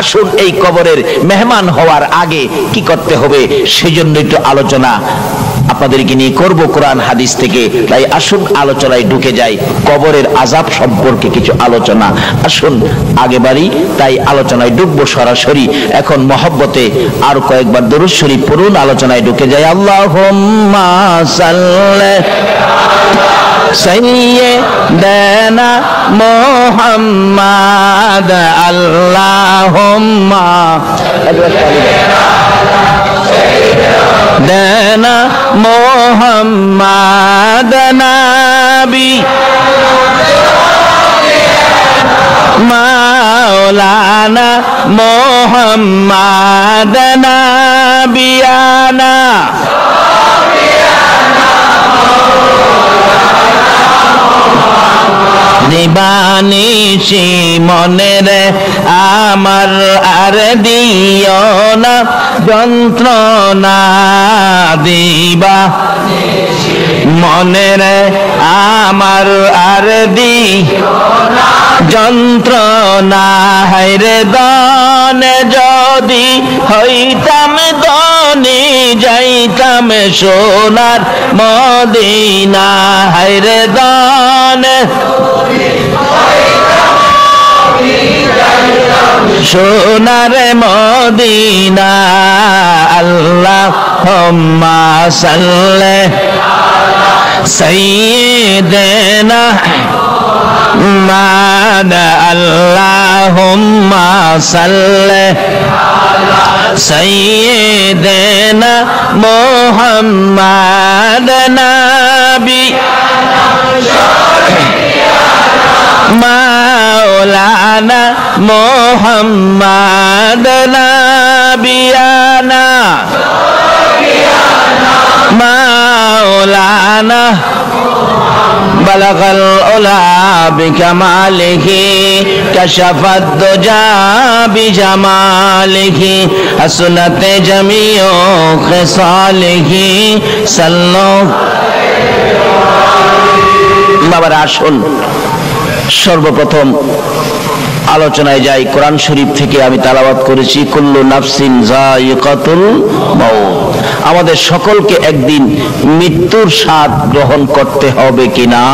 আসুন এই কবরের মেহমান হওয়ার আগে কি করতে হবে সেজন্য একটু আলোচনা আপনাদেরকে নিয়ে করব কোরআন হাদিস থেকে। তাই আসুন আলোচনায় ঢুকে যাই, কবরের আযাব সম্পর্কে কিছু আলোচনা। আসুন আগে বাড়ি, তাই আলোচনায় ঢুকবো সরাসরি। এখন মহব্বতে আর কয়েকবার দরুদ শরীফ পড়ুন, আলোচনায় ঢুকে যাই। আল্লাহুম্মা সাল্লি সাইয়্যিদানা মুহাম্মাদ, আল্লাহুম্মা সাইয়্যিদানা মুহাম্মাদ নাবি মাওলানা মুহাম্মাদ নাবিয়ানা নিবানিশি মনের আমার আর দিও না যন্ত্রণা, দিবা মনের আমার আর দিও না যন্ত্রণা, হায়রে দনে যদি হইতাম দনি যাইতাম সোনার মদিনা, হায়রে দনে সোনার মদিনা। আল্লাহুম্মা সাল্লি সাইয়্যিদানা মুহাম্মাদ, আল্লাহুম্মা সাল্লি সাইয়্যিদানা মুহাম্মাদ নাবি মাওলানা মুহাম্মাদ নাবিয়ানা মাওলানা বালাগাল উলা বিকামালিহি কাশাফাদ দুজা বিজামালিহি হাসনাতে জামিউ খিসালিহি সাল্লাল্লাহু বাবারা। আসুন সর্বপ্রথম আলোচনায় যাই। কোরআন শরীফ থেকে আমি তেলাওয়াত করেছি, কুল্লু নাফসিন যায়িকাতুল মাউত, আমাদের সকলকে একদিন মৃত্যুর স্বাদ গ্রহণ করতে হবে কিনা?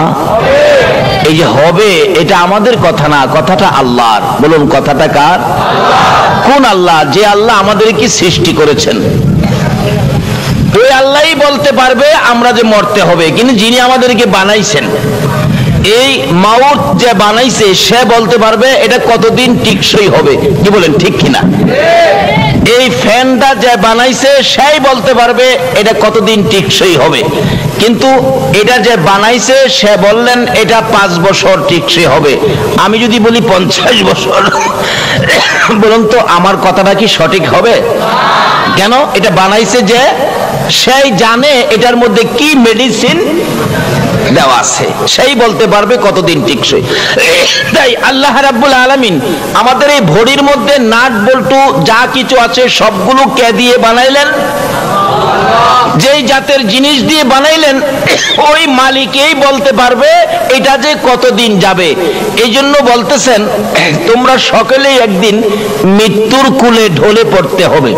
এই যে হবে, এটা আমাদের কথা না, কথাটা আল্লাহর। বলুন কথাটা কার? কোন আল্লাহ? যে আল্লাহ আমাদেরকে সৃষ্টি করেছেন, ওই আল্লাহই বলতে পারবে আমরা যে মরতে হবে। কিন্তু যিনি আমাদেরকে বানাইছেন, এই মাউত যে বানাইছে, সে বলতে পারবে এটা কতদিন টিকসই হবে। কি বলেন, ঠিক কিনা? এই ফ্যানটা যে বানাইছে, সেই বলতে পারবে এটা কতদিন টিকসই হবে। কিন্তু এটা যে বানাইছে, সে বললেন এটা 5 বছর টিকসই হবে। আমি যদি বলি 50 বছর, বলুন তো আমার কথাটা কি সঠিক হবে? কেন? এটা বানাইছে যে, সেই জানে এটার মধ্যে কি মেডিসিন দেওয়া আছে, সেই বলতে পারবে কতদিন টিকসই। তাই আল্লাহ রাব্বুল আলামিন আমাদের এই ভরির মধ্যে নাট বল্টু যা কিছু আছে সবগুলো কে দিয়ে বানাইলেন? যেই জাতের জিনিস দিয়ে বানাইলেন, ওই মালিকই বলতে পারবে এটা যে কতদিন যাবে। এই জন্য বলতেছেন তোমরা সকলেই একদিন মৃত্যুর কুলে ঢলে পড়তে হবে।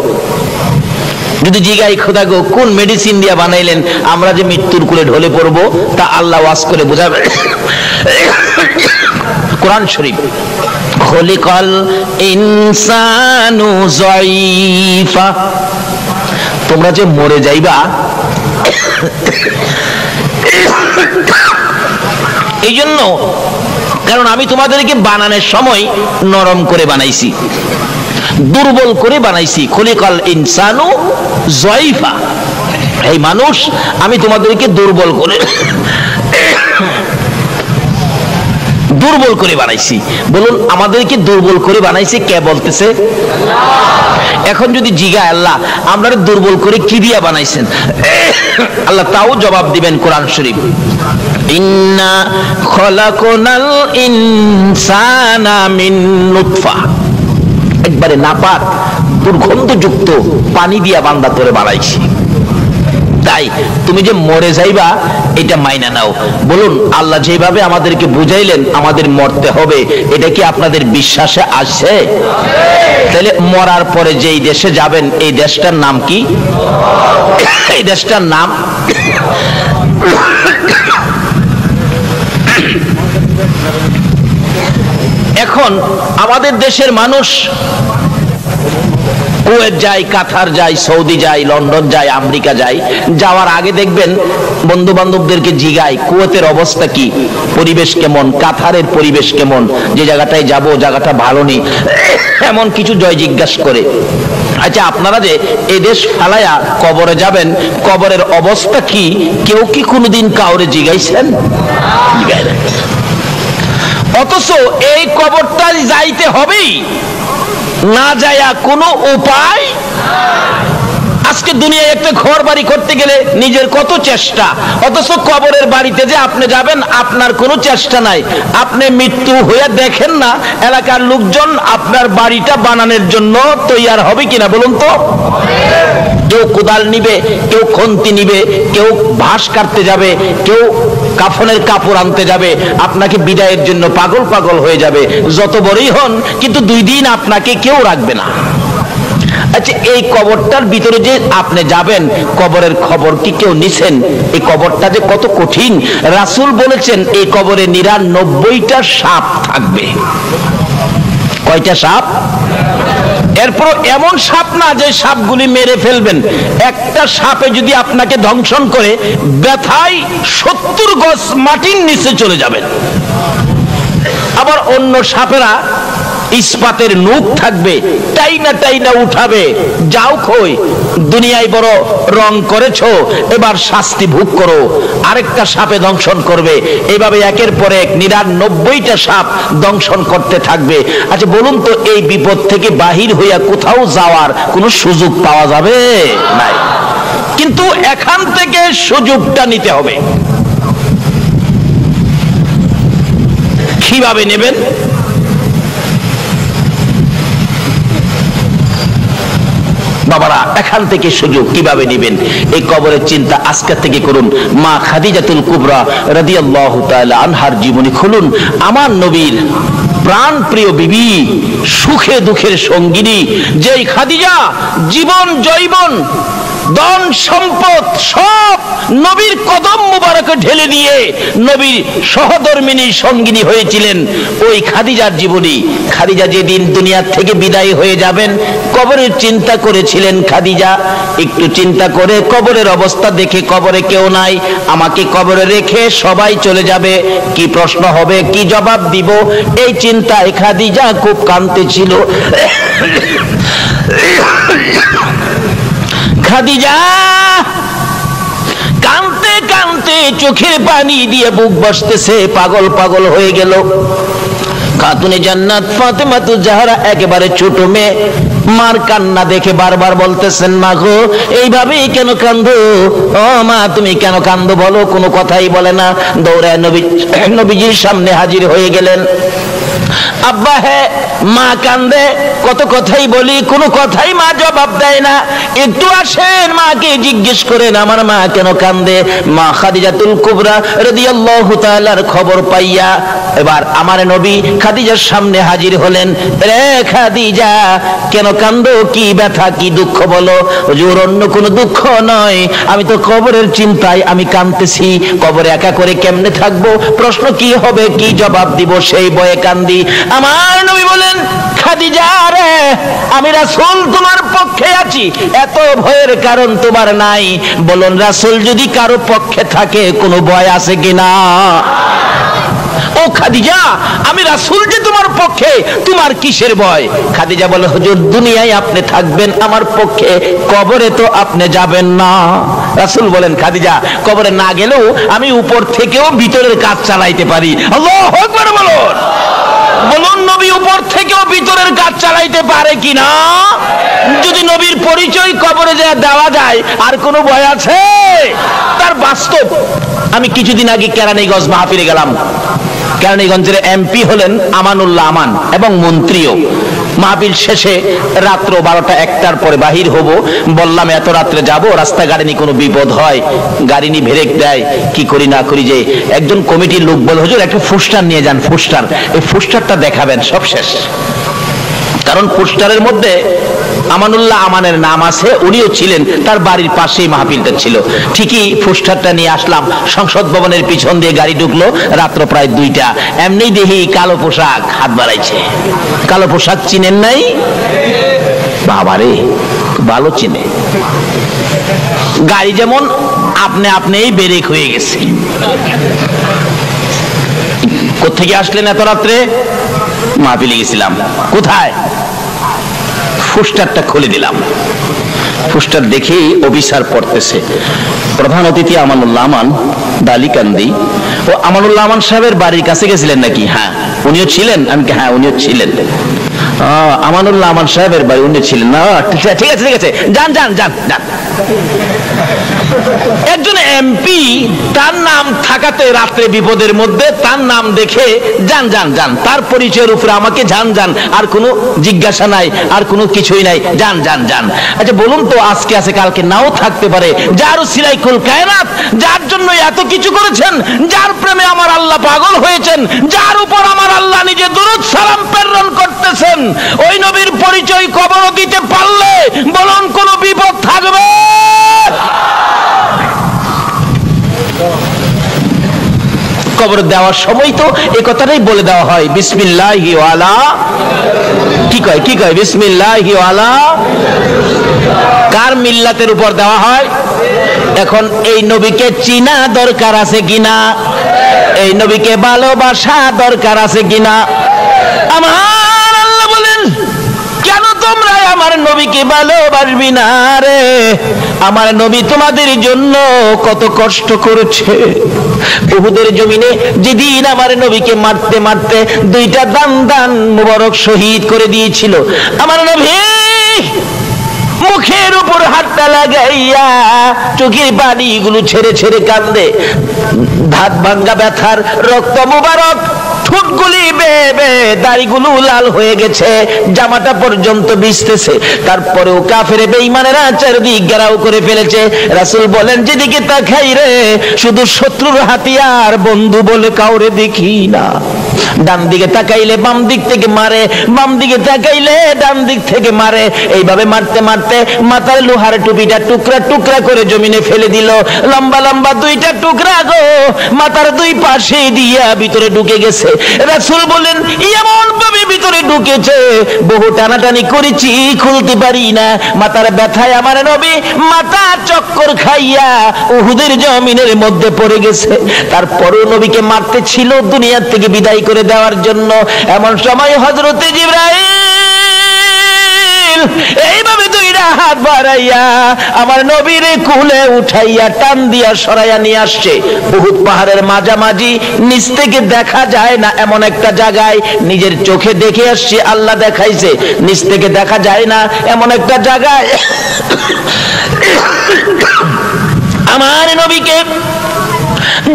যদি জিগাই খোদা গো কোন মেডিসিন দিয়ে বানাইলেন আমরা যে মৃত্যুর কুলে ঢলে পড়বো, তা আল্লাহ ওয়াজ করে বোঝাবে। কোরআন শরীফ, খলিকাল ইনসানু যায়িফা, তোমরা যে মরে যাইবা, এই জন্য, কারণ আমি তোমাদেরকে বানানোর সময় নরম করে বানাইছি, দুর্বল করে বানাইছি। খলিকাল ইনসানু যায়িফা, এই মানুষ আমি তোমাদেরকে দুর্বল করে বানাইছি। বলুন আমাদেরকে দুর্বল করে বানাইছে কে বলতেছে? এখন যদি জিগায় আল্লাহ আমরা দুর্বল করে কি দিয়া বানাইছেন, আল্লাহ তাও জবাব দিবেন কোরআন শরীফ, ইন্না খলাকনাল ইনসানা মিন নুতফা, একবারে নাপাক দুর্গন্ধযুক্ত পানি দিয়া বান্দা তোরে বানাইছি। তাই তুমি যে মরে যাইবা এটা মাইনা নাও। বলুন আল্লাহ যেভাবে আমাদেরকে বুঝাইলেন আমাদের মরতে হবে, এটা কি আপনাদের বিশ্বাসে আসছে? তাহলে মরার পরে যেই দেশে যাবেন এই দেশটার নাম কি? এই দেশটার নাম এখন আমাদের দেশের মানুষ কুয়েত যায়, কাতার যায়, সৌদি যায়, লন্ডন যায়, আমেরিকা যায়। যাওয়ার আগে দেখবেন বন্ধু বান্ধবদেরকে জিগায় কুয়েতের অবস্থা কি, পরিবেশ কেমন, কাতারের পরিবেশ কেমন, যে জায়গাটায় যাব জায়গাটা ভালো নেই, এমন কিছু জয় জিজ্ঞাসা করে। আচ্ছা আপনারা যে এই দেশ ফালায়া কবরে যাবেন, কবরের অবস্থা কি কেউ কি কোনোদিন কাউরে জিগাইছেন? জিগায় না। অথচ এই কবরটা যাইতে হবেই, না যায়া কোনো উপায়। আজকে দুনিয়ায় একটা ঘর বাড়ি করতে গেলে নিজের কত চেষ্টা, অথচ কবরের বাড়িতে যে আপনি যাবেন আপনার কোনো চেষ্টা নাই। আপনি মৃত্যু হয়ে দেখেন না এলাকার লোকজন আপনার বাড়িটা বানানোর জন্য তৈয়ার হবে কিনা বলুন তো? কেউ কোদাল নিবে, কেউ খন্তি নিবে, কেউ ঘাস কাটতে যাবে, কেউ কাফনের কাপড় আনতে যাবে, আপনাকে বিদায়ের জন্য পাগল পাগল হয়ে যাবে যত বড়ই হন, কিন্তু 2 দিন আপনাকে কেউ রাখবে না। আচ্ছা এই কবরটার ভিতরে যে আপনি যাবেন, কবরের খবর কি কেউ নিছেন? এই কবরটা যে কত কঠিন। রাসূল বলেছেন এই কবরে 99টা সাপ থাকবে। কয়টা সাপ? এরপর এমন সাপ না যে সাপগুলি মেরে ফেলবেন, একটা সাপে যদি আপনাকে ধ্বংসন করে ব্যথায় 70 গজ মাটির নিচে চলে যাবেন। আবার অন্য সাপেরা ইস্পাতের নূক থাকবে, টাইনা টাইনা উঠাবে, যাও কই দুনিয়ায় বড় রং করেছো, এবার শাস্তি ভোগ করো। আরেকটা সাপে দংশন করবে, এইভাবে একের পর এক 99টা সাপ দংশন করতে থাকবে। আচ্ছা বলুন তো এই বিপদ থেকে বাহির হইয়া কোথাও যাওয়ার কোনো সুযোগ পাওয়া যাবে? নাই। কিন্তু এখান থেকে সুযোগটা নিতে হবে। কিভাবে নেবেন? বাবারা এখান থেকে সুযোগ কিভাবে নেবেন এই কবরের চিন্তা আজকে থেকে করুন। মা খাদিজাতুল কুবরা রাদিয়াল্লাহু তাআলা আনহার জীবনী খুলুন। আমার নবীর প্রাণ প্রিয় বিবি, সুখে দুঃখের সঙ্গিনী, যেই খাদিজা জীবন জৈবন ধন সম্পদ সব নবীর কদম মুবারকে ঢেলে দিয়ে নবীর সহধর্মিনী সঙ্গিনী হয়েছিলেন, ওই খাদিজার জীবনী। খাদিজা যেদিন দুনিয়া থেকে বিদায় হয়ে যাবেন কবরের চিন্তা করেছিলেন খাদিজা। একটু চিন্তা করে কবরের অবস্থা দেখে কবরে কেউ নাই, আমাকে কবরে রেখে সবাই চলে যাবে, কি প্রশ্ন হবে, কি জবাব দিব, এই চিন্তায় খাদিজা খুব কাঁদতেছিল। খাদিজা কাঁদতে কাঁদতে চোখের পানি দিয়ে বুক বসতেছে, পাগল পাগল হয়ে গেল। খাতুনে জান্নাত ফাতেমাতুজ জাহরা একেবারে ছোট মেয়ে, মার কান্না দেখে বারবার বলতেছেন, মা গো এইভাবেই কেন কান্দো? ও মা তুমি কেন কান্দো বলো? কোনো কথাই বলে না। দৌড়ায় নবীজির সামনে হাজির হয়ে গেলেন। আব্বা হ্যাঁ, মা কান্দে, কত কথাই বলি, কোনো কথাই মা জবাব দেয় না। একটু আসেন মাকে জিজ্ঞেস করেন আমার মা কেন কান্দে। মা খাদিজাতুল কুবরা রাদিয়াল্লাহু তাআলার খবর পাইয়া এবার আমার নবী খাদিজার সামনে হাজির হলেন। রে খাদিজা কেন কান্দো, কি ব্যথা কি দুঃখ বলো? হুজুর অন্য কোনো দুঃখ নয়, আমি তো কবরের চিন্তায় আমি কাঁদতেছি। কবরে একা করে কেমনে থাকবো, প্রশ্ন কি হবে, কি জবাব দিব, সেই ভয়ে কান্দি। আমার নবী বলেন, খাদিজা রে আমি রাসূল তোমার পক্ষে আছি, এত ভয়ের কারণ তোমার নাই। বলুন রাসূল যদি কারো পক্ষে থাকে কোনো ভয় আছে কিনা? ও খাদিজা আমি রাসূল যে তোমার পক্ষে, তোমার কিসের ভয়? খাদিজা বলে, হুজুর দুনিয়ায় আপনি থাকবেন আমার পক্ষে, কবরে তো আপনি যাবেন না। রাসূল বলেন, খাদিজা কবরে না গেলেও আমি উপর থেকেও ভিতরের কাজ চালাইতে পারি। আল্লাহু আকবার বলুন। বলুন নবী উপর থেকেও ভিতরের কাজ চালাইতে পারে কিনা? যদি নবীর পরিচয় কবরে যা দেওয়া যায় আর কোনো ভয় আছে? তার বাস্তব। আমি কিছুদিন আগে কেরানীগঞ্জ মাহফিলে গেলাম, কেরানীগঞ্জের এমপি হলেন আমানুল্লাহ আমান এবং মন্ত্রীও। মাহফিল শেষে রাত্র 12টা 1টার পরে বাহির হব, বললাম এত রাত্রে যাব, রাস্তাঘাটে নিয়ে কোনো বিপদ হয়, গাড়ি নিয়ে ব্রেক দেয়, কি করি না করি। যে একজন কমিটির লোক বলে, হুজুর একটা পোস্টার নিয়ে যান, পোস্টার, এই পোস্টারটা দেখাবেন। সব শেষ, কারণ পোস্টারের মধ্যে আমানুল্লাহ আমানের নাম আছে, উনিও ছিলেন, তার বাড়ির পাশেই মাহফিলটা ছিল। ঠিকই পোস্টারটা নিয়ে আসলাম, সংসদ ভবনের পিছন দিয়ে গাড়ি ঢুকলো, রাত্র প্রায় 2টা। এমনি দেখি কালো পোশাক হাত বাড়াইছে। কালো পোশাক চিনেন নাই? বাবারে, ভালো চিনে। গাড়ি যেমন আপনি আপনিই ব্রেক হয়ে গেছে। কোত্থেকে আসলেন এত রাত্রে? মাহফিলে গেছিলাম। কোথায়? পোস্টারটা খুলে দিলাম। পোস্টার দেখেই অফিসার পড়তেছে, প্রধান অতিথি আমানুল্লাহ আমান, ডালিকান্দি। ও আমানুল্লাহ আমান সাহেবের বাড়ির কাছে গেছিলেন নাকি? হ্যাঁ, উনিও ছিলেন। আমি হ্যাঁ, উনিও ছিলেন। আমানুল্লাহ আমান সাহেবের বাড়ি উনি ছিলেন না? ঠিক আছে ঠিক আছে, যান যান যান যান। একজন এমপি, তার নাম থাকাতে রাত্রে বিপদের মধ্যে তার নাম দেখে যান যান যান, তার পরিচয়ের উপরে আমাকে যান যান, আর কোনো জিজ্ঞাসা নাই, আর কোনো কিছুই নাই, যান যান যান। আচ্ছা বলুন তো, আজকে আছে কালকে নাও থাকতে পারে, যার সিলাইকুল কায়নাত, যার জন্য এত কিছু করেছেন, যার প্রেমে আমার আল্লাহ পাগল হয়েছেন, যার উপর আমার আল্লাহ নিজে দুরূদ সালাম প্রেরণ করতেছেন, ওই নবীর পরিচয় কবর দিতে পারলে বলুন কোনো বিপদ থাকবে? কবর দেওয়ার সময় তো এই কথাটাই বলে দেওয়া হয়, বিসমিল্লাহি ওয়ালা, কি কয় কি কয়, বিসমিল্লাহি ওয়ালা। কার মিল্লাতের উপর দেওয়া হয়? এখন এই নবীকে চিনা দরকার আছে কিনা? এই নবীকে ভালোবাসা দরকার আছে কিনা? আমার আল্লাহ বলেন, কেন তোমরা আমার নবীকে ভালোবাসবি না রে? আমার নবী তোমাদের জন্য কত কষ্ট করেছে। উহুদের জমিনে যেদিন আমার নবীকে মারতে মারতে 2টা দান মুবারক শহীদ করে দিয়েছিল, আমার নবী মুখের উপর হাতটা লাগাইয়া চোখের পানিগুলো ছেড়ে ছেড়ে কান্দে। দাঁত ভাঙ্গা ব্যথার রক্ত মুবারক, ঠোঁটগুলি বেয়ে বেয়ে, দাড়িগুলো লাল হয়ে গেছে, জামাটা পর্যন্ত ভিজতেছে। তারপরেও কাফের বেঈমানেরা চারদিক ঘেরাও করে ফেলেছে। রাসূল বলেন, যেদিকে তাকাই রে শুধু শত্রুর হাতিয়ার, বন্ধু বলে কাউরে দেখি না। ডান দিকে তাকাইলে বাম দিক থেকে মারে, বাম দিকে তাকাইলে ডান দিক থেকে মারে। এইভাবে মারতে মারতে মাথার লোহার টুপিটা টুকরা টুকরা করে জমিনে ফেলে দিল। লম্বা লম্বা 2টা টুকরা গো মাথার 2 পাশে দিয়া ভিতরে ঢুকে গেছে। রাসূল বলেন, এমন ভাবে ভিতরে ঢুকেছে, বহু টানাটানি করেছি, খুলতে পারি না। মাথার ব্যথায় আমার নবী মাথা চক্কর খাইয়া উহুদের জমিনের মধ্যে পড়ে গেছে। তারপরও নবীকে মারতে ছিল দুনিয়া থেকে বিদায় করে দেওয়ার জন্য। এমন সময় হযরতে জিবরাইল এইভাবে 2টা হাত বাড়াইয়া আমার নবীর কুলে উঠাইয়া টান দিয়া সরাইয়া নিয়ে আসছে। উহুদ পাহাড়ের মাঝামাঝি, নিচ থেকে দেখা যায় না এমন একটা জায়গায়, নিজের চোখে দেখে আসছে, আল্লাহ দেখাইছে, নিচ থেকে দেখা যায় না এমন একটা জায়গায় আমার নবীকে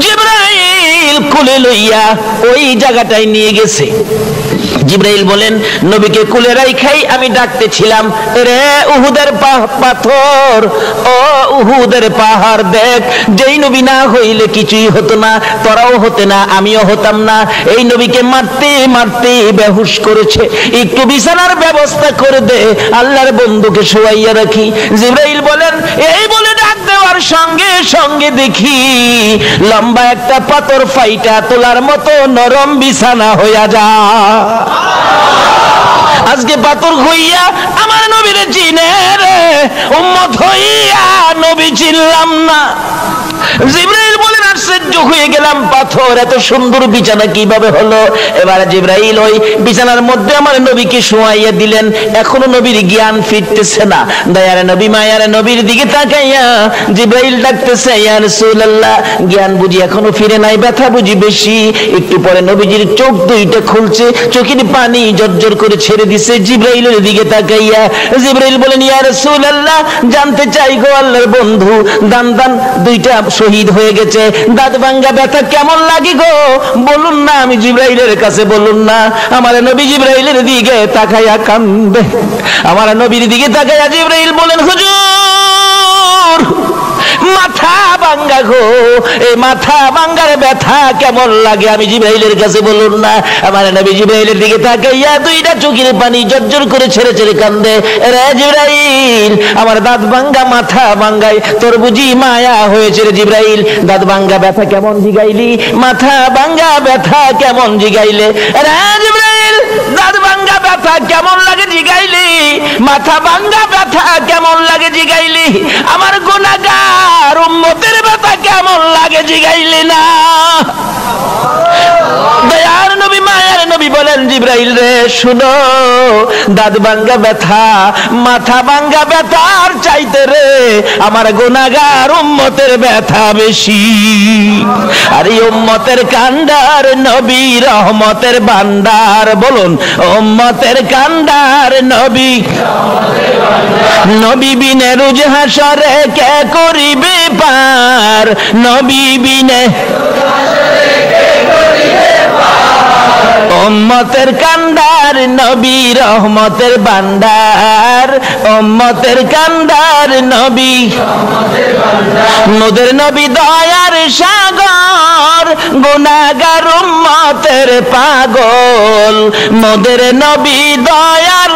জিবরাইল কোলে লইয়া ওই জায়গাটায় নিয়ে গেছে। জিবরাইল বলেন, নবীকে কোলে রাখাই আমি ডাকতেছিলাম, রে উহুদের পাথর, ও উহুদের পাহাড় দেখ, যেই নবী না হইলে কিছুই হতো না, তোরাও হতে না, আমিও হতাম না। এই নবীকে মারতে মারতে বেহুশ করেছে, একটু বিছানার ব্যবস্থা করে দে, আল্লাহর বন্ধুকে শোয়াইয়া রাখি। জিবরাইল বলেন, এই বলে ডাক দেওয়ার সঙ্গে সঙ্গে দেখি লম্বা একটা পাথর ফাইটা তোলার মতো নরম বিছানা হইয়া যায়। আজকে পাথর হইয়া আমার নবীরে চিনে রে, উম্মত হইয়া নবী চিনলাম না। জিবরাইল বলেন, আশ্চর্য হয়ে গেলাম, পাথর এত সুন্দর বিছানা কিভাবে হলো? এবারে জিবরাইল ওই বিছানার মধ্যে আমার নবীকে শোয়াইয়া দিলেন। এখনো নবীর জ্ঞান ফিরতেছে না। দয়ার নবী মায়ার নবীর দিকে তাকাইয়া জিবরাইল ডাকতেছে, ইয়া রাসূলুল্লাহ, জ্ঞান বুঝি এখনো ফিরে নাই, ব্যথা বুঝি বেশি। একটু পরে নবীজির চোখ 2টা খুলছে, চোখের পানি জর্জর করে ছেড়ে দিছে। জিবরাইলের দিকে তাকাইয়া জিবরাইল বলেন, ইয়া রাসূলুল্লাহ, জানতে চাই গো আল্লাহর বন্ধু, দান 2টা শহীদ হয়ে গেছে, দাঁত ভাঙ্গা ব্যথা কেমন লাগে গো বলুন না। আমি জিবরাইলের কাছে বলুন না, আমার নবী জিবরাইলের দিকে তাকাইয়া কান্দে। আমার নবীর দিকে তাকাইয়া জিবরাইল বলেন, হুজুর মাথা ভাঙ্গা গো, এই মাথা ভাঙ্গার ব্যথা কেমন লাগে আমি জিবরাইলের কাছে বলুন না। আমার নবী জিবরাইলের দিকে তাকাইয়া দুইটা চোখের পানি জর্জর করে ছেড়ে ছেড়ে কান্দে। রে জিবরাইল, আমার দাঁত ভাঙ্গা মাথা ভাঙ্গাই তোর বুঝি মায়া হয়েছে রে জিবরাইল। দাঁত ভাঙ্গা ব্যথা কেমন জিগাইলি, মাথা ভাঙ্গা ব্যথা কেমন জিগাইলে। রে জিবরাইল, দাঁত ভাঙ্গা ব্যথা কেমন লাগে জিগাইলি, মাথা ভাঙ্গা ব্যথা কেমন লাগে জিগাইলি, আমার গুনাহগার উম্মতের ব্যথা কেমন লাগে জিগাইলি না। দয়ার নবী মায়ের নবী বলেন, জিবরাইল রে শুনো, দাঁত ভাঙ্গা ব্যথা মাথা ভাঙ্গা ব্যথার চাইতে রে আমার গুনাহগার উম্মতের ব্যথা বেশি। আর এই উম্মতের কান্ডার নবী রহমতের ভান্ডার, বলুন উম্মতের কান্ডার নবী। নবী বিনে রোজ হাসরে কে করিবে পার, নবী বিনে উম্মতের কান্ডার নবী রহমতের ভান্ডার, উম্মতের কান্ডার নবী। মোদের নবী দয়ার সাগর, গুনাহগার উম্মতের পাগল। মোদের নবী দয়ার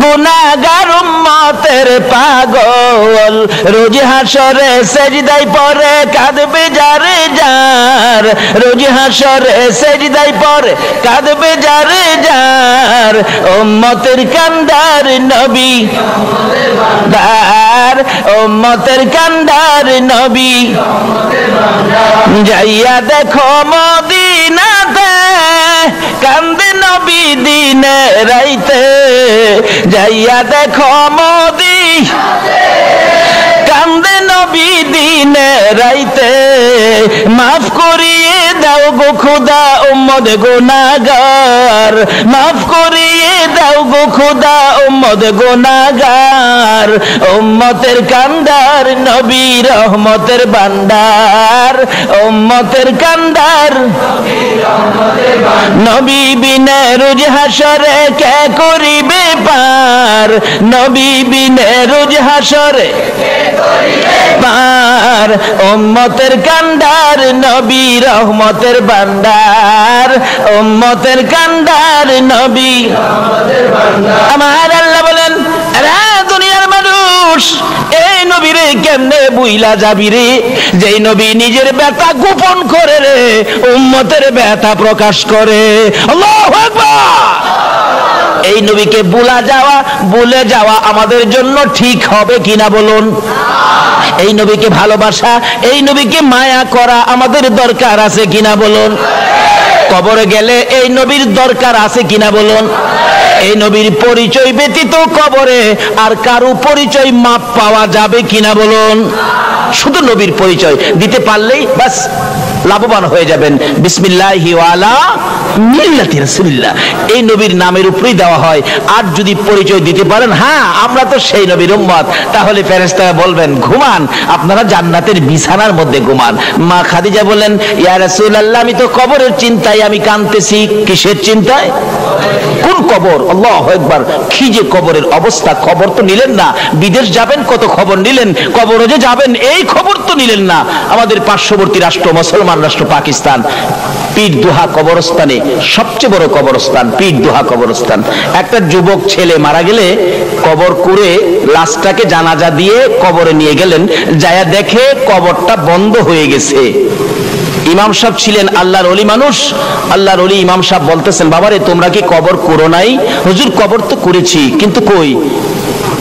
গুনাহগার উম্মতের পাগল। রোজ হাসরে সেজদায় পড়ে কাঁদবে যারে যার, রোজ হাসরে সেজদায় পড়ে কাঁদবে যারে যার। উম্মতের কান্ডার নবী দার, উম্মতের কান্ডার নবী। যাইয়া দেখো মদিনাতে কান্দে নবী দিনে রাইতে, যাইয়া দেখো মোদি কান্দে নবী দিনে রাইতে। মাফ করিয়ে দাও গো খোদা উম্মত গুনাহগার, মাফ করিয়ে দাও গো খোদা উম্মত গুনাহগার। উম্মতের কান্ডার নবী রহমতের ভান্ডার, উম্মতের কান্ডার নবী বিনে রোজ হাসরে কে করিবে পার, নবী বিনে রোজ হাসরে পার। উম্মতের কান্ডার নবী রহমতের ভান্ডার, উম্মতের কান্ডার নবী। আমার আল্লাহ বলেন, দুনিয়ার মানুষ এই নবীরে কেমনে বুইলা যাবি রে, যেই নবী নিজের ব্যথা গোপন করে রে উম্মতের ব্যথা প্রকাশ করে। আল্লাহু আকবার। এই নবীকে ভুলে যাওয়া আমাদের জন্য ঠিক হবে কিনা বলুন। এই নবীকে ভালোবাসা, এই নবীকে মায়া করা আমাদের দরকার আছে কিনা বলুন। কবরে গেলে এই নবীর দরকার আছে কিনা বলুন। এই নবীর পরিচয় ব্যতীত কবরে আর কারো পরিচয় মাপ পাওয়া যাবে কিনা বলুন। শুধু নবীর পরিচয় দিতে পারলেই বাস লাভবান হয়ে যাবেন। বিসমিল্লাহি ওয়া আলা মিল্লাতি রাসূলিল্লাহ, এই নবীর নামের উপরেই দেওয়া হয়। আর যদি পরিচয় দিতে পারেন হ্যাঁ আমরা তো সেই নবীর উম্মত, তাহলে ফেরেশতারা বলবেন ঘুমান, আপনারা জান্নাতের বিছানার মধ্যে ঘুমান। মা খাদিজা বলেন, ইয়া রাসূলুল্লাহ আমি তো কবরের চিন্তায় আমি কাঁদতেছি। কিসের চিন্তায়? কোন কবর? আল্লাহু আকবার। কি যে কবরের অবস্থা, খবর তো নিলেন না। বিদেশ যাবেন কত খবর নিলেন, কবরে যে যাবেন এই খবর তো নিলেন না। আমাদের পার্শ্ববর্তী রাষ্ট্র মুসলমান রাষ্ট্র পাকিস্তান, পীরদুহা কবরস্থানে সবচেয়ে বড় কবরস্থান পীরদুহা কবরস্থান। একটা যুবক ছেলে মারা গেলে কবর করে লাশটাকে জানাজা দিয়ে কবরে নিয়ে গেলেন, যায়া দেখে কবরটা বন্ধ হয়ে গেছে। ইমাম সাহেব ছিলেন আল্লাহর ওলি মানুষ, আল্লাহর ওলি ইমাম সাহেব বলতেছেন, বাবারে তোমরা কি কবর করো নাই? হুজুর কবর তো করেছি, কিন্তু কই,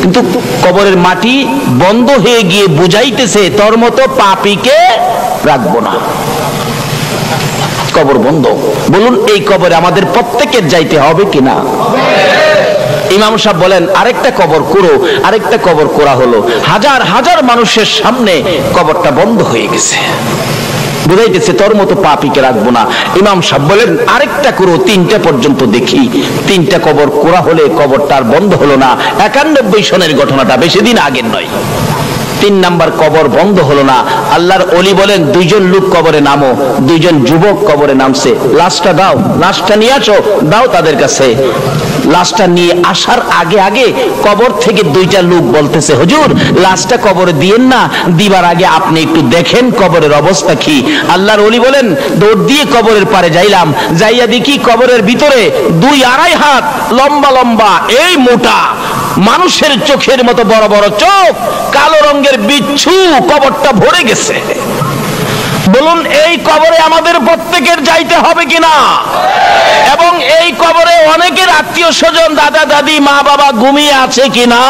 কিন্তু কবরের মাটি বন্ধ হয়ে গিয়ে বুঝাইতেছে তোর মতো পাপীকে রাখবো না, কবর বন্ধ। বলুন এই কবরে আমাদের প্রত্যেকের যাইতে হবে কিনা? ইমাম সাহেব বলেন আরেকটা কবর করো, আরেকটা কবর করা হলো। হাজার হাজার মানুষের সামনে কবরটা বন্ধ হয়ে গেছে, বুঝাইতেছে তোর মতো পাপীকে রাখবো না। ইমাম সাহেব বলেন আরেকটা করো, 3টা পর্যন্ত দেখি। 3টা কবর করা হলে কবরটা আর বন্ধ হলো না। 91 সনের ঘটনাটা, বেশি দিন আগের নয়। 3 নাম্বার কবর বন্ধ হলো না। আল্লাহর ওলি বলেন 2 জন লোক কবরে নামো, 2 জন যুবক কবরে নামছে, লাশটা দাও, লাশটা নিয়ে আসো, দাও তাদের কাছে। লাশটা নিয়ে আসার আগে আগে কবর থেকে 2টা লোক বলতেছে, হুজুর লাশটা কবরে দিয়েন না, দিবার আগে আপনি একটু দেখেন কবরের অবস্থা কি। আল্লাহর ওলি বলেন দৌড় দিয়ে কবরের পারে যাইলাম, যাইয়া দেখি কবরের ভিতরে 2-2.5 হাত লম্বা লম্বা, এই মোটা মানুষের চোখের মতো বড় বড় চোখ, কালো রঙের বিচ্ছু কবরটা ভরে গেছে। বলুন এই কবরে আমাদের প্রত্যেকের যাইতে হবে কিনা? এবং এই কবরে অনেকের আত্মীয় স্বজন, দাদা দাদি, মা বাবা ঘুমিয়ে আছে কিনা?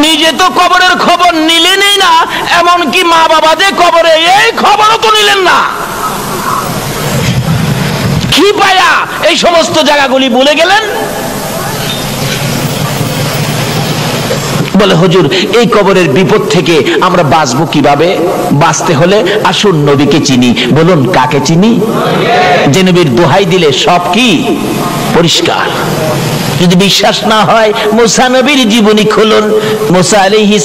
নিজে তো কবরের খবর নিলেনই না, এমনকি মা বাবা যে কবরে, এই খবরও তো নিলেন না। কি পায়া এই সমস্ত জায়গাগুলি ভুলে গেলেন? বলে হুজুর এই কবরের বিপদ থেকে আমরা বাঁচবো কিভাবে? বাঁচতে হলে আসুন নবীকে চিনি। বলুন কাকে চিনি? যে নবীর দোহাই দিলে সব কি পরিষ্কার। যদি বিশ্বাস না হয় মুসা নবীর জীবনী খুলুন। মুসা আলাইহিস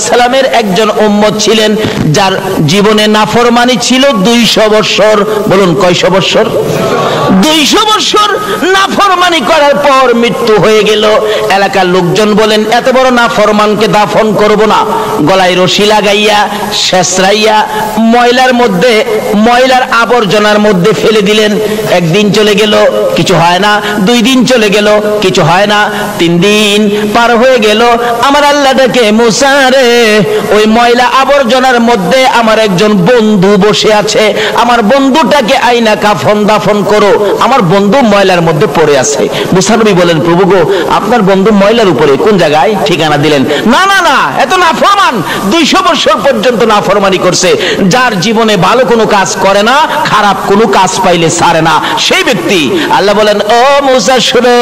সালামের একজন উম্মত ছিলেন যার জীবনে নাফরমানি ছিল 200 বছর। বলুন কয়শো বছর? 200 বছর নাফরমানি করার পর মৃত্যু হয়ে গেল। এলাকার লোকজন বলেন এত বড় নাফরমানকে দাফন করব না, গলায় রশি লাগাইয়া শেষরাইয়া ময়লার মধ্যে, ময়লার আবর্জনার মধ্যে ফেলে দিলেন। একদিন চলে গেল, কিছু হয় না। 2 দিন চলে গেল, কিছু হয় না। 3 দিন পার হয়ে গেল। আমার আল্লাহ ডাকে মুসা রে, ওই ময়লা আবর্জনার মধ্যে আমার একজন বন্ধু বসে আছে, আমার বন্ধুটাকে আইনা কাফন দাফন করো, আমার বন্ধু ময়লার মধ্যে পড়ে আছে। মুসা নবী বলেন প্রভু গো, আপনার বন্ধু ময়লার উপরে কোন জায়গায়? ঠিকানা দিলেন। না না না, এত নাফরমান, 200 বছর পর্যন্ত নাফরমানি করছে। যার জীবনে ভালো কোনো কাজ করে না, খারাপ কোনো কাজ পাইলে ছাড়ে না, সেই ব্যক্তি। আল্লাহ বলেন ও মুসা শুনো,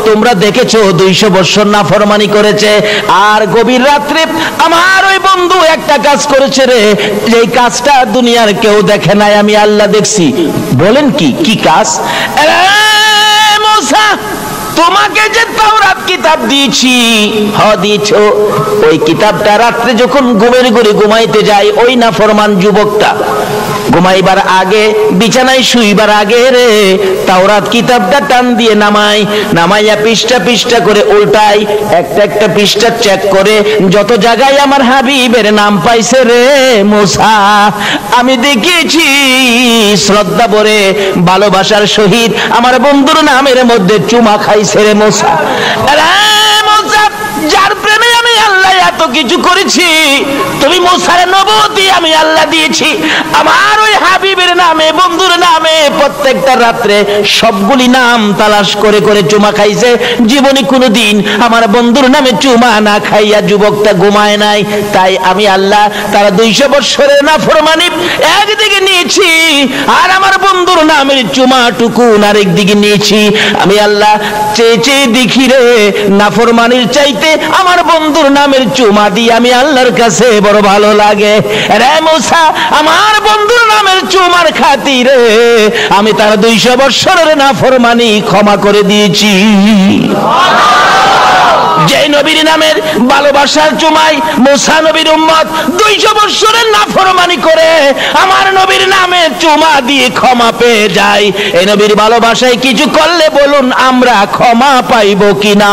তোমরা দেখেছো 200 বছর নাফরমানি করেছে, আর গভীর রাত্রে আমার ওই বন্ধু একটা কাজ করেছে রে, এই কাজটা দুনিয়ার কেউ দেখে নাই, আমি আল্লাহ দেখছি। বলেন কি কি কাজ? মুসা তোমাকে যে তাওরাত কিতাব দিয়েছি, দিয়েছো, ওই কিতাবটা রাত্রে যখন ঘুমের ঘরে ঘুমাইতে যায়, ওই নাফরমান যুবকটা ঘুমাইবার আগে, বিছানায় শুইবার আগে রে, তাওরাত কিতাবটা টান দিয়ে নামাইয়া পৃষ্ঠা পৃষ্ঠা করে উল্টাই, একটা একটা পৃষ্ঠা চেক করে যত জায়গায় আমার হাবিবের নাম পাইছে রে মুসা, আমি দেখেছি শ্রদ্ধা ভরে ভালোবাসার সহিত আমার বন্ধুর নামের মধ্যে চুমা খাইছে রে মুসা। যার প্রেমে আমি আল্লাহ এত কিছু করেছি, তুমি মুসার নবুয়তি আমি আল্লাহ দিয়েছি, আমার ওই হাবিবের নামে, বন্ধুর নামে প্রত্যেকটা রাত্রে সবগুলি নাম তালাশ করে করে চুমা খাইছে। জীবনে কোনোদিন আমার বন্ধুর নামে চুমা না খাইয়া যুবকটা ঘুমায় নাই। তাই আমি আল্লাহ তারা 200 বছরের নাফরমানি একদিকে নিয়েছি, আর আমার বন্ধুর নামের চুমাটুকু আরেকদিকে নিয়েছি। আমি আল্লাহ চেয়ে চেয়ে দেখি রে, নাফরমানির চাইতে আমার বন্ধুর নামের চুমা দিয়ে আমি আল্লাহর কাছে বড় ভালো লাগে রে মুসা। আমার বন্ধুর নামের চুমার খাতিরে আমি তার 200 বছরের নাফরমানি ক্ষমা করে দিয়েছি। যে নবীর নামের ভালোবাসার চুমাই মুসা নবীর উম্মত 200 বছরের নাফরমানি করে আমার নবীর নামে চুমা দিয়ে ক্ষমা পেয়ে যায়, এই নবীর ভালোবাসায় কিছু করলে বলুন আমরা ক্ষমা পাইব কিনা?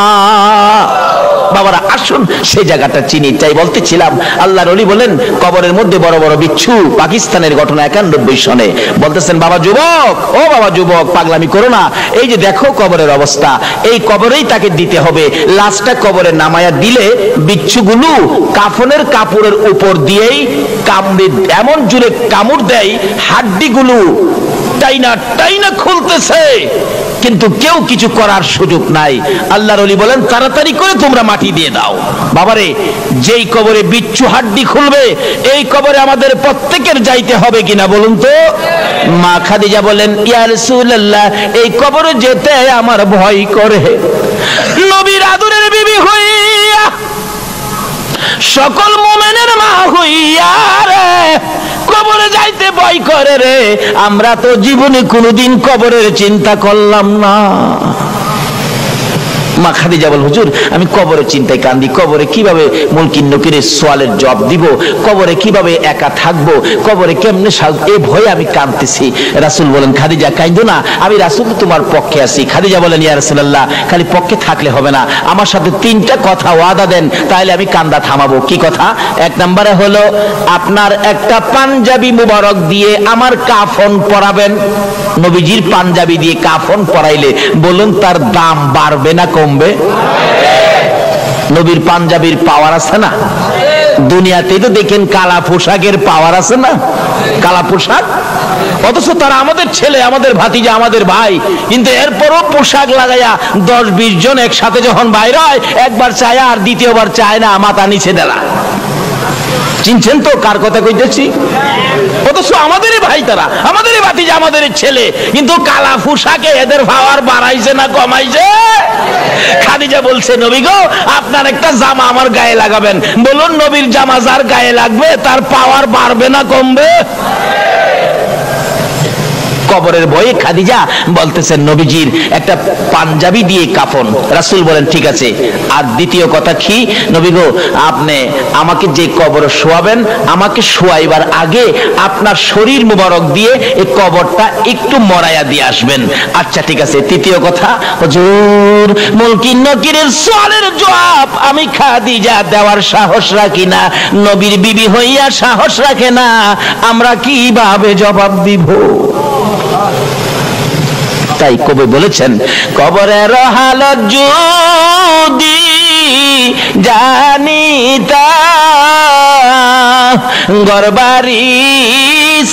বাবারা আসুন সেই জায়গাটা চিনি। তাই বলতেছিলাম আল্লাহর ওলি বলেন কবরের মধ্যে বড় বড় বিচ্ছু। পাকিস্তানের ঘটনা 91 সনে বলতেছেন বাবা যুবক, ও বাবা যুবক পাগলামি করো না, এই যে দেখো কবরের অবস্থা, এই কবরেই তাকে দিতে হবে। লাশটা কবরে নামায়া দিলে বিচ্ছুগুলো কাফনের কাপড়ের উপর দিয়েই কামড়ে এমন জোরে কামড় দেয়, হাড্ডিগুলো টাইনা টাইনা খুলতেছে, কিন্তু কেউ কিছু করার সুযোগ নাই। আল্লাহর ওলি বলেন তাড়াতাড়ি করে তোমরা মাটি দিয়ে দাও। বাবারে যেই কবরে বিচ্ছু হাড্ডি খুলবে, এই কবরে আমাদের প্রত্যেকের যাইতে হবে কিনা বলুন তো? মা খাদিজা বলেন ইয়া রাসূলুল্লাহ, এই কবরে যেতে আমার ভয় করে। নবীর আদরের বিবি হইয়া, সকল মুমিনের মা হইয়া রে কবরে যাইতে ভয় করে রে। আমরা তো জীবনে কোনোদিন কবরের চিন্তা করলাম না। মা খাদিজা বল, হুজুর আমি কবরের চিন্তায় কান্দি, কবরে কিভাবে মুলকিন নকিরের সওয়ালের জবাব দিব, কবরে কিভাবে একা থাকবো, কবরে কেমনে এই ভয়ে আমি কাঁদতেছি। রাসূল বলেন, খাদিজা কাঁদো না, আমি রাসূল তোমার পক্ষে আছি। খাদিজা বলেন, ইয়া রাসূলুল্লাহ, খালি পক্ষে থাকলে হবে না, আমার সাথে 3টা কথা ওয়াদা দেন, তাহলে আমি কান্দা থামাবো। কি কথা? 1 নম্বরে হলো আপনার একটা পাঞ্জাবি মুবারক দিয়ে আমার কাফন পরাবেন। নবীজির পাঞ্জাবি দিয়ে কাফন পরাইলে বলুন তার দাম বাড়বে না কমবে? নবীর পাঞ্জাবির পাওয়ার আছে না? দুনিয়াতে তো দেখেন কালা পোশাকের পাওয়ার আছে না? কালা পোশাক, অথচ তারা আমাদের ছেলে, আমাদের ভাতিজা, আমাদের ভাই, কিন্তু এরপরও পোশাক লাগাইয়া 10-20 জন একসাথে যখন বাইরে হয়, একবার চায় আর দ্বিতীয়বার চায় না, মাথা নিচে দেলা। চিনছেন তো কার কথা কইতেছি? অথচ আমাদেরই ভাই তারা, আমাদেরই ভাতিজা, আমাদের ছেলে, কিন্তু কালা পোশাকে এদের পাওয়ার বাড়াইছে না কমাইছে? খাদিজা বলছে, নবী গো, আপনার একটা জামা আমার গায়ে লাগাবেন। বলুন নবীর জামা যার গায়ে লাগবে তার পাওয়ার বাড়বে না কমবে? কবরের ভয়ে খাদিজা বলতেছেন নবীজির একটা পাঞ্জাবি দিয়ে কাফন। রাসূল বলেন, ঠিক আছে। আর দ্বিতীয় কথা কি? নবী গো, আপনি আমাকে যে কবরে শোয়াবেন, আমাকে শোয়াইবার আগে আপনার শরীর মুবারক দিয়ে এই কবরটা একটু মরাইয়া দিয়ে আসবেন। আচ্ছা ঠিক আছে। তৃতীয় কথা, হুজুর মুলকিন নকিরের সওয়ালের জবাব আমি খাদিজা দেওয়ার সাহস রাখি না, নবীর বিবি হইয়া সাহস রাখে না, আমরা কিভাবে জবাব দিব? তাই কবি বলেছেন, কবরের হালত যদি জানিতা গরবারি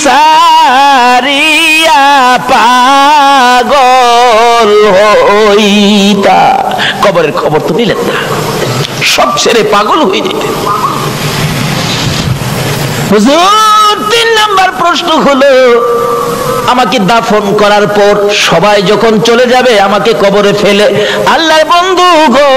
সারিয়া পাগল হইতা। কবরের খবর তো নিলেন না, সব ছেড়ে পাগল হয়ে যেতেন। হুজুর 3 নম্বর প্রশ্ন হলো, আমাকে দাফন করার পর সবাই যখন চলে যাবে আমাকে কবরে ফেলে, আল্লাহর বন্ধু গো,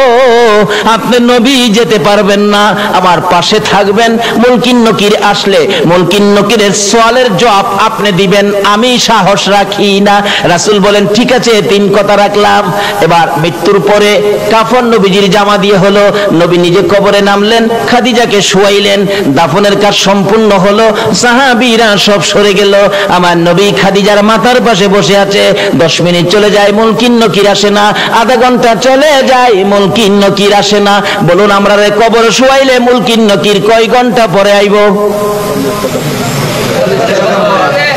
আপনি নবী যেতে পারবেন না, আমার পাশে থাকবেন। মুলকিন নকির আসলে মুলকিন নকিরের সওয়ালের জবাব আপনি দিবেন, আমি সাহস রাখি না। রাসূল বলেন, ঠিক আছে, 3 কথা রাখলাম। এবার মৃত্যুর পরে কাফন নবীজির জামা দিয়ে হলো, নবী নিজে কবরে নামলেন, খাদিজাকে শোয়াইলেন, দাফনের কাজ সম্পূর্ণ হলো, সাহাবীরা সব সরে গেল, আমার নবী খাদিজার মাথার পাশে বসে আছে। 10 মিনিট চলে যায়, মুলকিন নকির আসে না। আধা ঘন্টা চলে যায়, মুলকিন নকির আসে না। বলুন আমরা কবর শুয়াইলে মুলকিন নকির কয় ঘন্টা পরে আইব?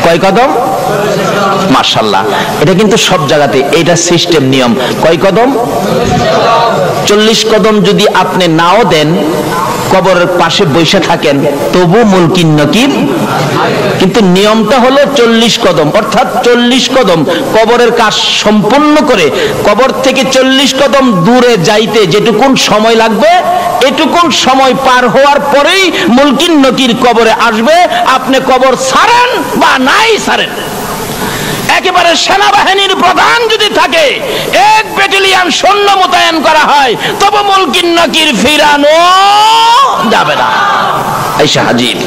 কয় কদম? মাশাআল্লাহ, এটা কিন্তু সব জায়গাতে এটা সিস্টেম, নিয়ম। কয় কদম? 40 কদম যদি আপনি নাও দেন, কবরের পাশে বসে থাকেন, তবু মুলকিন নকির, কিন্তু নিয়মটা হলো 40 কদম, অর্থাৎ 40 কদম কবরের কাজ সম্পূর্ণ করে কবর থেকে 40 কদম দূরে যাইতে যেটুকুন সময় লাগবে, এটুকুন সময় পার হওয়ার পরেই মুলকিন নকির কবরে আসবে। আপনি কবর ছাড়েন বা নাই ছাড়েন, একেবারে সেনাবাহিনীর প্রধান যদি থাকে, 1 ব্যাটালিয়ন সৈন্য মোতায়েন করা হয়, তবে মুলকিন নকির ফিরানো যাবে না। আয়েশা হাজির,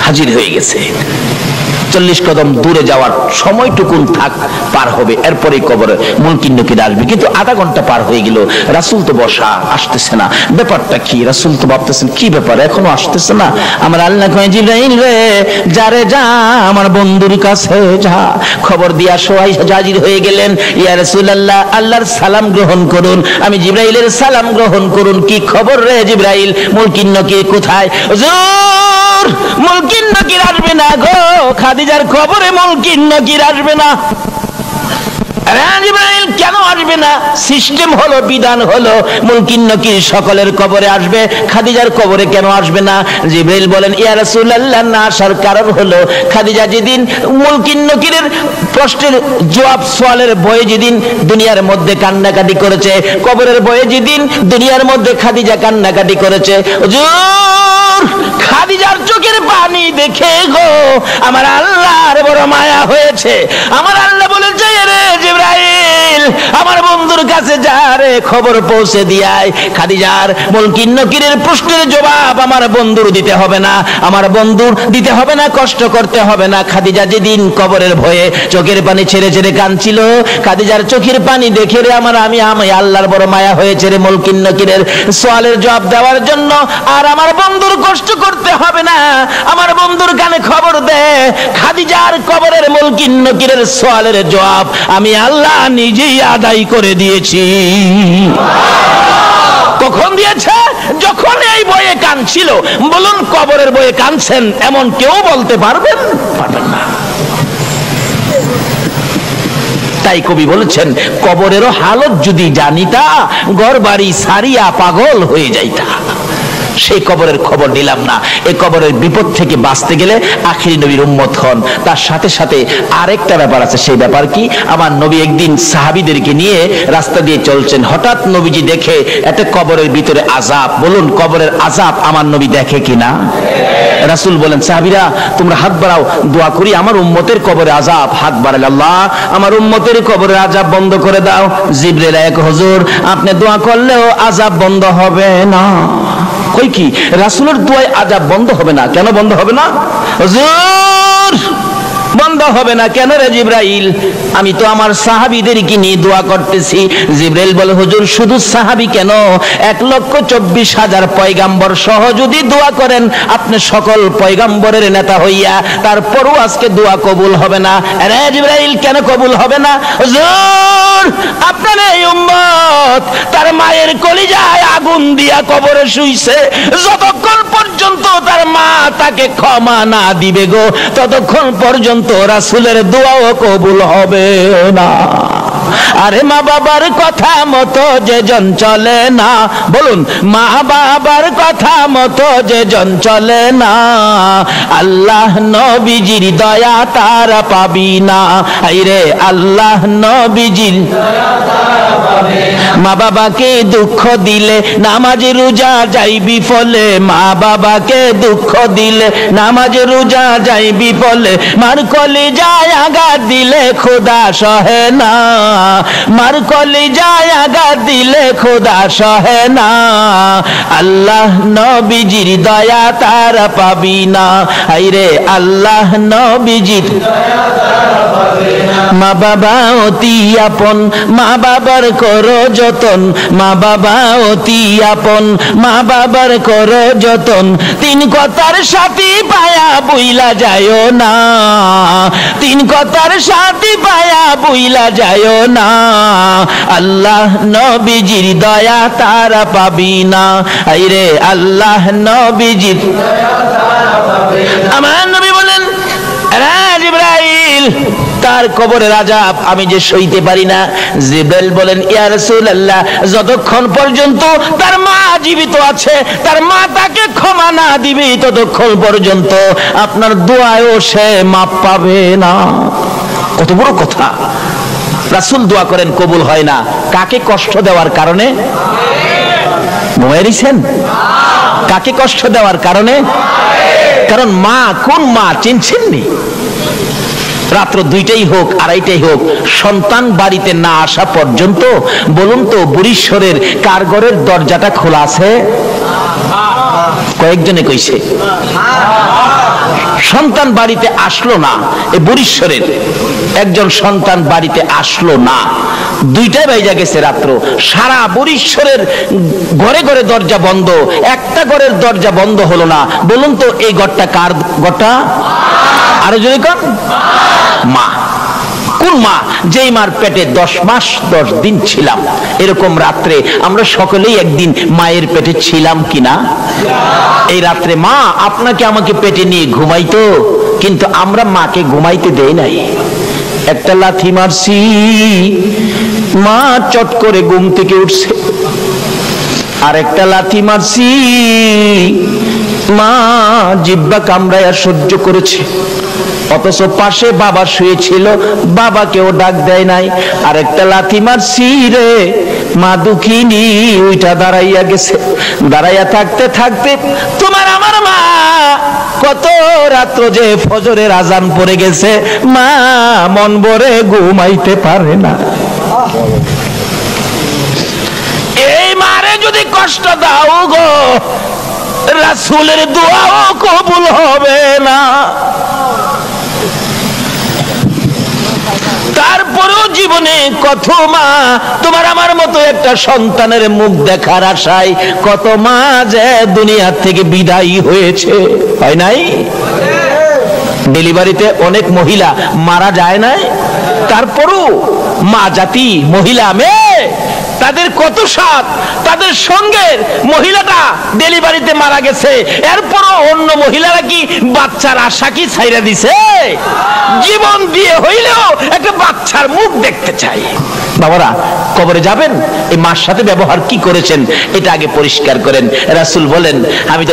হাজির হয়ে গেছে। 40 কদম দূরে যাওয়ার সময়টুকুন থাক পার হবে, এরপরে কবরে মুলকিন নকির আসবে। কিন্তু আধা ঘন্টা পার হয়ে গেল, রাসূল তো বসা, আসতেছে না। ব্যাপারটা কি? রাসূল তো ভাবতেছেন কি ব্যাপার, এখনো আসতেছে না। আমার আল্লাহ কয়, জিবরাইল রে, যারে যা আমার বন্ধুর কাছে যা, খবর দিয়া সবাই হাজির হয়ে গেলেন। ইয়া রাসূলুল্লাহ, আল্লাহর সালাম গ্রহণ করুন। আমি জিবরাইলের সালাম গ্রহণ করুন। কি খবর রে জিবরাইল, মুলকিন নকির কোথায়? হুজুর মুলকিন নকির আসবে না গো, খাদিজার খবরে মুলকিন নকির আসবে না। জিবরাইল কেন আসবে না? সিস্টেম হলো, বিধান হলো, মুলকিন নকির সকলের কবরে আসবে, খাদিজার কবরে কেন আসবে না? জিবরাইল বলেন, ইয়া রাসূলুল্লাহ, না আসার কারণ হলো খাদিজা যেদিন মুলকিন নকিরের প্রশ্নের জবাব সওয়ালের ভয়ে যেদিন দুনিয়ার মধ্যে কান্নাকাটি করেছে, কবরের ভয়ে যেদিন দুনিয়ার মধ্যে খাদিজা কান্নাকাটি করেছে, হুজুর খাদিজার চোখের পানি দেখে গো আমার আল্লাহর বড় মায়া হয়েছে। আমার আল্লাহ বলেছে, রে জিবরাইল, আমার বন্ধুর কাছে যা, খাদিজারে খবর পৌঁছে দিয়ায়। খাদিজার মুনকির নকিরের প্রশ্নের জবাব আমার বন্ধুর দিতে হবে না, আমার বন্ধুর দিতে হবে না, কষ্ট করতে হবে না। খাদিজা যেদিন কবরের ভয়ে চোখের পানি ছেড়ে ছেড়ে কাঁদছিল, খাদিজার চোখের পানি দেখে রে আমি আল্লাহর বড় মায়া হয়েছে রে মুনকির নকিরের সওয়ালের জবাব দেওয়ার জন্য। আর আমার বন্ধুর কষ্ট করতে হবে না, আমার বন্ধুর কানে খবর দে, খাদিজার কবরের মুনকির নকিরের সওয়ালের জবাব আমি আল্লাহ নিজেই আদায় করে দিয়েছি। কখন দিয়েছে? যখন এই বয়ে কাঁদছিল। বলুন, কবরের বয়ে কাঁদছেন এমন কেউ বলতে পারবেন? পারবেন না। তাই কবি বলেছেন, কবরেরও হালত যদি জানিতা, ঘর বাড়ি সারিয়া পাগল হয়ে যাইতা। সেই কবরের খবর নিলাম না। এই কবরের বিপদ থেকে বাঁচতে গেলে আখিরি নবীর উম্মত হন। তার সাথে সাথে আরেকটা ব্যাপার আছে। সেই ব্যাপার কি? আমার নবী একদিন সাহাবীদেরকে নিয়ে রাস্তা দিয়ে চলছেন, হঠাৎ নবীজি দেখে একটা কবরের ভিতরে আযাব। বলুন, কবরের আযাব আমার নবী দেখে কিনা? রাসূল বলেন, সাহাবীরা তোমরা হাত বাড়াও, দোয়া করি আমার উম্মতের কবরে আযাব। হাত বাড়ালে, আল্লাহ আমার উম্মতের কবরের আযাব বন্ধ করে দাও। জিবরাইল এক, হুজুর আপনি দোয়া করলেও আযাব বন্ধ হবে না। কই কি রাসূলের দোয়ায় আযাব বন্ধ হবে না? কেন বন্ধ হবে না? হুজুর বন্ধ হবে না কেন রে জিবরাইল? আমি তো আমার সাহাবীদেরকে নিয়ে দোয়া করতেছি। জিবরাইল বলে, হুজুর শুধু সাহাবী কেন, 1,24,000 পয়গাম্বর সহ যদি দোয়া করেন আপনি সকল পয়গাম্বরের নেতা হইয়া, তারপরও আজকে দোয়া কবুল হবে না। আরে জিবরাইল কেন কবুল হবে না? হুজুর আপনার এই উম্মত তার মায়ের কলিজায় আগুন দিয়া কবরে শুইছে, যতক্ষণ পর্যন্ত তার মা তাকে ক্ষমা না দিবে গো, ততক্ষণ পর্যন্ত রাসূলের দোয়াও কবুল হবে না। আরে মা বাবার কথা মতো যে জন চলে না, বলুন মা বাবার কথা মতো যে জন চলে না, আল্লাহ নবীজির দয়া তারা পাবি না। আইরে আল্লাহ নবীজির দয়া তারা পাবে। মা বাবাকে দুঃখ দিলে নামাজ রোজা যাইবি ফলে, মা বাবাকে দুঃখ দিলে নামাজ রোজা যাইবি ফলে, মার কলিজায় আঘাত দিলে খোদা সহে না, মার কলিজায় আঘাত দিলে খোদা সহে না, আল্লাহ নবীজির দয়া তারা পাবি না। আইরে আল্লাহ নবীজির দয়া তারা পাবে না। মা বাবা অতি আপন, মা বাবার করো যতন, মা বাবা অতি আপন, মা বাবার করো যতন, তিন কথার সাথী পায়া বুইলা যায়ও না, তিন কথার সাথী পায়া বুইলা যায়ও না, আল্লাহ নবীজির দয়া তারা পাবি না। আইরে আল্লাহ নবীজির দয়া তারা পাবে না। আমার নবী বলেন, জিবরাইল তার কবরের আযাব আমি যে সইতে পারি না। জিবরাইল বলেন, ইয়া রাসূলুল্লাহ যতক্ষণ পর্যন্ত তার মা জীবিত আছে, তার মা তাকে ক্ষমা না দিবে, ততক্ষণ পর্যন্ত আপনার দোয়ায়ও সে মাপ পাবে না। কত বড় কথা! রাসূল দোয়া করেন, কবুল হয় না। কাকে কষ্ট দেওয়ার কারণে? ঘুমাইছেন? কাকে কষ্ট দেওয়ার কারণে? কারণ মা, কোন মা চিনছেননি? রাত্র 2টাই হোক 2:30 হোক, সন্তান বাড়িতে না আসা পর্যন্ত বলুন তো বুড়িশ্বরের কার ঘরের দরজাটা খোলা আছে? কয়েকজনে কইছে সন্তান বাড়িতে আসলো না। এই বুড়িশ্বরের একজন সন্তান বাড়িতে আসলো না, 2টা বেজে গেছে রাত্র, সারা বুড়িশ্বরের ঘরে ঘরে দরজা বন্ধ, একটা ঘরের দরজা বন্ধ হলো না। বলুন তো এই ঘরটা কার ঘরটা? আরো যদি কোন মা। কোন মা? যেই মার পেটে 10 মাস 10 দিন ছিলাম। এরকম রাত্রে আমরা সকলেই একদিন মায়ের পেটে ছিলাম কিনা? এই রাত্রে মা আপনাকে আমাকে পেটে নিয়ে ঘুমাইতো, কিন্তু আমরা মাকে ঘুমাইতে দেই নাই। একটা লাথি মারছি, মা চট করে ঘুম থেকে উঠছে। আর একটা লাথি মারছি, মা জিহ্বা কামড়ায়া সহ্য করেছে। অথচ পাশে বাবা শুয়েছিল, বাবাকেও ডাক দেয় নাই। আর একটা লাথি মারছি রে, মা দুঃখিনী ওইটা দাঁড়াইয়া গেছে। দাঁড়াইয়া থাকতে থাকতে তোমার আমার মা কত রাত্র যে ফজরের আজান পড়ে গেছে, মা মন ভরে ঘুমাইতে পারে না। কষ্ট দাও গো, রাসূলের দোয়াও কবুল হবে না। তারপরেও জীবনে কত মা তোমার আমার মতো একটা সন্তানের মুখ দেখার আশায় কত মা যে দুনিয়া থেকে বিদায়ী হয়েছে, হয় নাই? ডেলিভারিতে অনেক মহিলা মারা যায় নাই, তারপরও মা জাতি মহিলা মেয়ে তাদের কত সাথ, তাদের সঙ্গের মহিলাটা ডেলিভারিতে মারা গেছে, এরপরও অন্য মহিলারা কি বাচ্চার আশা কি ছাইরা দিছে? জীবন দিয়ে হইলেও একটা বাচ্চার মুখ দেখতে চাই। বাবারা, কবরে যাবেন, এই মার সাথে ব্যবহার কি করেছেন এটা আগে পরিষ্কার করেন। রাসূল বলেন, আমি